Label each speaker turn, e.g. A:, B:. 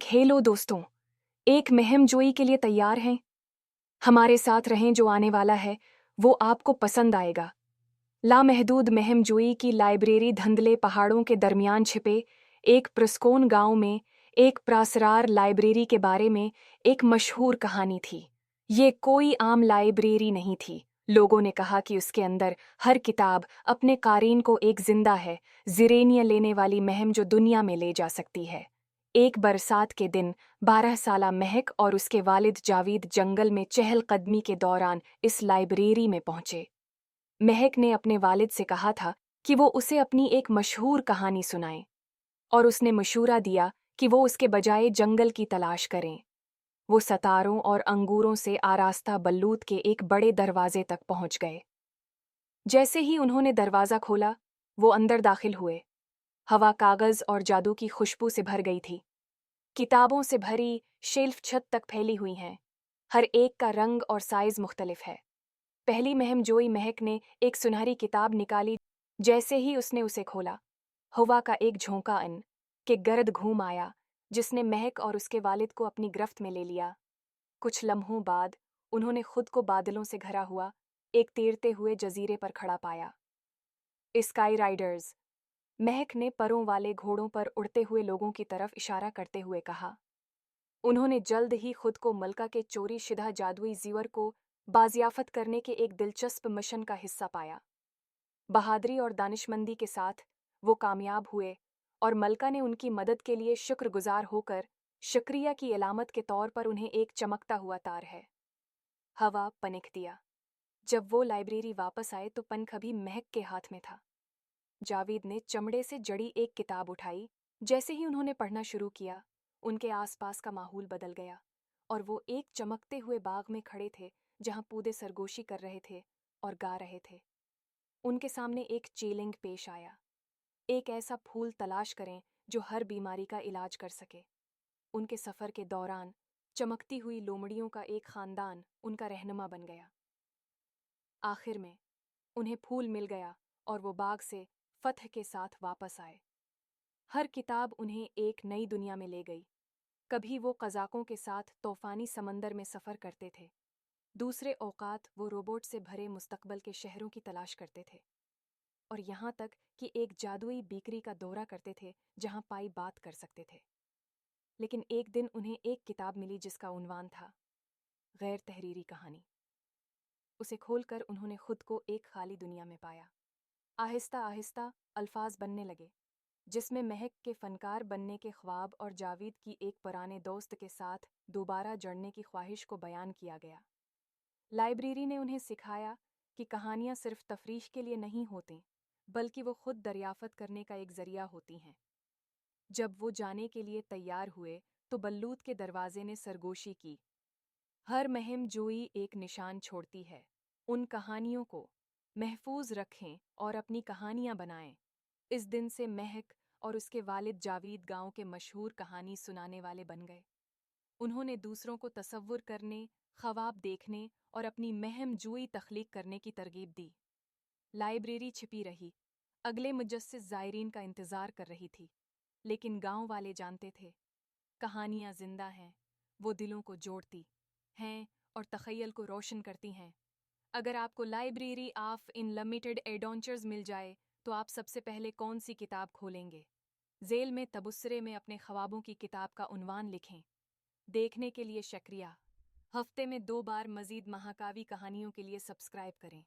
A: Hello दोस्तों, एक मुहिम जोई के लिए तैयार हैं? हमारे साथ रहें, जो आने वाला है वो आपको पसंद आएगा। लामहदूद मुहिम जोई की लाइब्रेरी धुंधले पहाड़ों के दरमियान छिपे एक प्रस्कोन गांव में एक प्रासरार लाइब्रेरी के बारे में एक मशहूर कहानी थी। ये कोई आम लाइब्रेरी नहीं थी। लोगों ने कहा कि उसके अंदर हर किताब अपने कारीन को एक जिंदा है, जिरेनिया लेने वाली मुहिम जो दुनिया में ले जा सकती है। एक बरसात के दिन 12 साला महक और उसके वालिद जावीद जंगल में चहलकदमी के दौरान इस लाइब्रेरी में पहुंचे। महक ने अपने वालिद से कहा था कि वो उसे अपनी एक मशहूर कहानी सुनाए, और उसने मशूरा दिया कि वो उसके बजाय जंगल की तलाश करें। वो सतारों और अंगूरों से आरास्ता बल्लूत के एक बड़े दरवाजे तक पहुंच गए। जैसे ही उन्होंने दरवाजा खोला, वो अंदर दाखिल हुए। हवा कागज और जादू की खुशबू से भर गई थी। किताबों से भरी शेल्फ छत तक फैली हुई हैं। हर एक का रंग और साइज मुख्तलिफ है। पहली मुहिम जोई महक ने एक सुनहरी किताब निकाली। जैसे ही उसने उसे खोला, हवा का एक झोंका अन के गर्द घूम आया, जिसने महक और उसके वालिद को अपनी गिरफ्त में ले लिया। कुछ लम्हों बाद उन्होंने खुद को बादलों से घरा हुआ एक तैरते हुए जजीरे पर खड़ा पाया। स्काई राइडर्स, महक ने परों वाले घोड़ों पर उड़ते हुए लोगों की तरफ इशारा करते हुए कहा। उन्होंने जल्द ही खुद को मलका के चोरी शुदा जादुई जीवर को बाजियाफत करने के एक दिलचस्प मिशन का हिस्सा पाया। बहादुरी और दानिशमंदी के साथ वो कामयाब हुए, और मलका ने उनकी मदद के लिए शुक्रगुजार होकर शुक्रिया की अलामत के तौर पर उन्हें एक चमकता हुआ तार है हवा पनिक दिया। जब वो लाइब्रेरी वापस आए तो पन अभी महक के हाथ में था। जावेद ने चमड़े से जड़ी एक किताब उठाई। जैसे ही उन्होंने पढ़ना शुरू किया, उनके आसपास का माहौल बदल गया, और वो एक चमकते हुए बाग में खड़े थे जहां पौधे सरगोशी कर रहे थे और गा रहे थे। उनके सामने एक चैलेंज पेश आया। एक ऐसा फूल तलाश करें जो हर बीमारी का इलाज कर सके। उनके सफर के दौरान चमकती हुई लोमड़ियों का एक खानदान उनका रहनुमा बन गया। आखिर में उन्हें फूल मिल गया और वो बाग से फतह के साथ वापस आए। हर किताब उन्हें एक नई दुनिया में ले गई। कभी वो कज़ाकों के साथ तूफानी समंदर में सफ़र करते थे, दूसरे औकात वो रोबोट से भरे मुस्तकबल के शहरों की तलाश करते थे, और यहाँ तक कि एक जादुई बेकरी का दौरा करते थे जहाँ पाई बात कर सकते थे। लेकिन एक दिन उन्हें एक किताब मिली जिसका उन्वान था गैर तहरीरी कहानी। उसे खोलकर उन्होंने खुद को एक खाली दुनिया में पाया। आहिस्ता आहिस्ता अल्फाज बनने लगे, जिसमें महक के फनकार बनने के ख्वाब और जावेद की एक पुराने दोस्त के साथ दोबारा जुड़ने की ख्वाहिश को बयान किया गया। लाइब्रेरी ने उन्हें सिखाया कि कहानियाँ सिर्फ तफरीश के लिए नहीं होती, बल्कि वो खुद दरियाफत करने का एक जरिया होती हैं। जब वो जाने के लिए तैयार हुए तो बल्लूत के दरवाजे ने सरगोशी की। हर मुहिम जोई एक निशान छोड़ती है। उन कहानियों को महफूज रखें और अपनी कहानियां बनाएं। इस दिन से महक और उसके वालिद जावीद गांव के मशहूर कहानी सुनाने वाले बन गए। उन्होंने दूसरों को तसव्वुर करने, ख्वाब देखने और अपनी मुहिम जोई तख्लीक करने की तरगीब दी। लाइब्रेरी छिपी रही, अगले मुजस्सिस ज़ायरीन का इंतज़ार कर रही थी, लेकिन गांव वाले जानते थे कहानियां जिंदा हैं, वो दिलों को जोड़ती हैं और तख़य्युल को रोशन करती हैं। अगर आपको लाइब्रेरी ऑफ अनलिमिटेड एडवेंचर्स मिल जाए तो आप सबसे पहले कौन सी किताब खोलेंगे? ज़ेल में तबसरे में अपने ख्वाबों की किताब का उन्वान लिखें। देखने के लिए शुक्रिया। हफ्ते में 2 बार मज़ीद महाकावी कहानियों के लिए सब्सक्राइब करें।